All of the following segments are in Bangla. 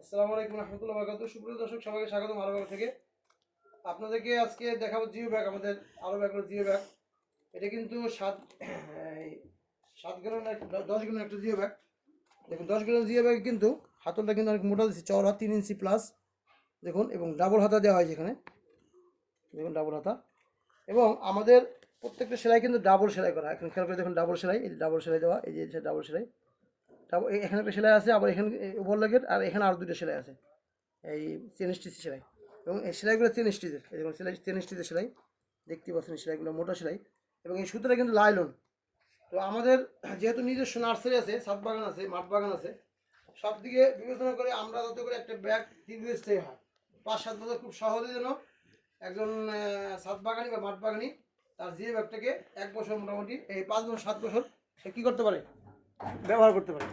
আসসালামু আলাইকুম রহমতুল্লাহ বারাকাতুহু। সুপ্রিয় দর্শক, সবাইকে স্বাগতম আরো ব্যাগ থেকে। আপনাদেরকে আজকে দেখাবো জিও ব্যাগ। আমাদের আরো ব্যাগ হলো জিও ব্যাগ। এটা কিন্তু 7 গ্যালন 10 গ্যালন একটা জিও ব্যাগ। দেখুন 10 গ্যালন জিও ব্যাগ কিন্তু হাতলটা কিন্তু অনেক মোটা দিচ্ছে, চওড়া 3 ইঞ্চি প্লাস। দেখুন, এবং ডাবল হাতা দেওয়া হয় যেখানে, দেখুন ডাবল হাতা। এবং আমাদের প্রত্যেকটা সেলাই কিন্তু ডাবল সেলাই করা। এখন খেয়াল করে দেখুন, ডাবল সেলাই, এই যে ডাবল সেলাই দেওয়া, এই যে ডাবল সেলাই। এখানে একটা সেলাই আছে, আবার এখানে ওভারলকের, আর এখানে আরও দুটো সেলাই আছে, এই চেন স্টিচ সেলাই। এবং এই সেলাইগুলো চেন স্টিচের, এই দেখুন সেলাই চেন স্টিচের সেলাই, দেখতে পাচ্ছেন সেলাইগুলো মোটা সেলাই। এবং এই সুতোটা কিন্তু লাইলন। তো আমাদের যেহেতু নিজস্ব নার্সারি আছে, ছাদ বাগান আছে, মাঠ বাগান আছে, সব দিকে বিবেচনা করে আমরা যাতে করে একটা ব্যাগ দীর্ঘস্থায়ী হয়, 5-7 বছর খুব সহজে যেন একজন ছাদ বাগানি বা মাঠ বাগানি তার যে ব্যাগটাকে 1 বছর মোটামুটি এই 5 বছর 7 বছর সে কী করতে পারে, ব্যবহার করতে পারে।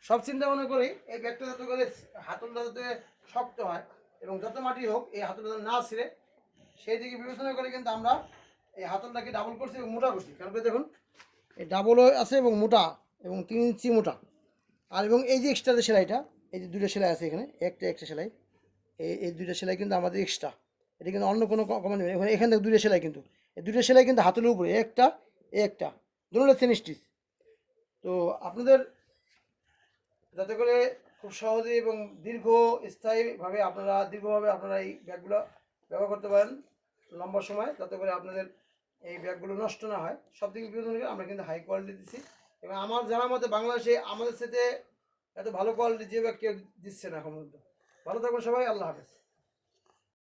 সব চিন্তা ভাবনা করি এই ব্যাগটা যাতে করে হাতলটা যাতে শক্ত হয় এবং যত মাটি হোক এই হাতলটা না ছিঁড়ে, সেই দিকে বিবেচনা করে কিন্তু আমরা এই হাতলটাকে ডাবল করছি এবং মোটা করছি। কারণ দেখুন, এই ডাবলও আছে এবং মোটা, এবং 3 ইঞ্চি মোটা। আর এবং এই যে এক্সট্রা যে সেলাইটা, এই যে দুটো সেলাই আছে এখানে, একটা সেলাই, এই দুটো সেলাই কিন্তু আমাদের এক্সট্রা। এটা কিন্তু অন্য কোনো কমান্ড নেই। এখানে দুটো সেলাই, কিন্তু এই দুটো সেলাই কিন্তু হাতলের উপরে একটা দুটো চেন স্টিচ। তো আপনাদের যাতে করে খুব সহজে এবং দীর্ঘভাবে আপনারা এই ব্যাগগুলো ব্যবহার করতে পারেন লম্বা সময়, যাতে করে আপনাদের এই ব্যাগগুলো নষ্ট না হয়, সব দিকে বিবেচনা করে আমরা কিন্তু হাই কোয়ালিটি দিচ্ছি। এবং আমার জানার মতে বাংলাদেশে আমাদের সাথে এত ভালো কোয়ালিটি যে ব্যাগ কেউ দিচ্ছে না এখন পর্যন্ত। ভালো থাকবেন সবাই, আল্লাহ হাফেজ।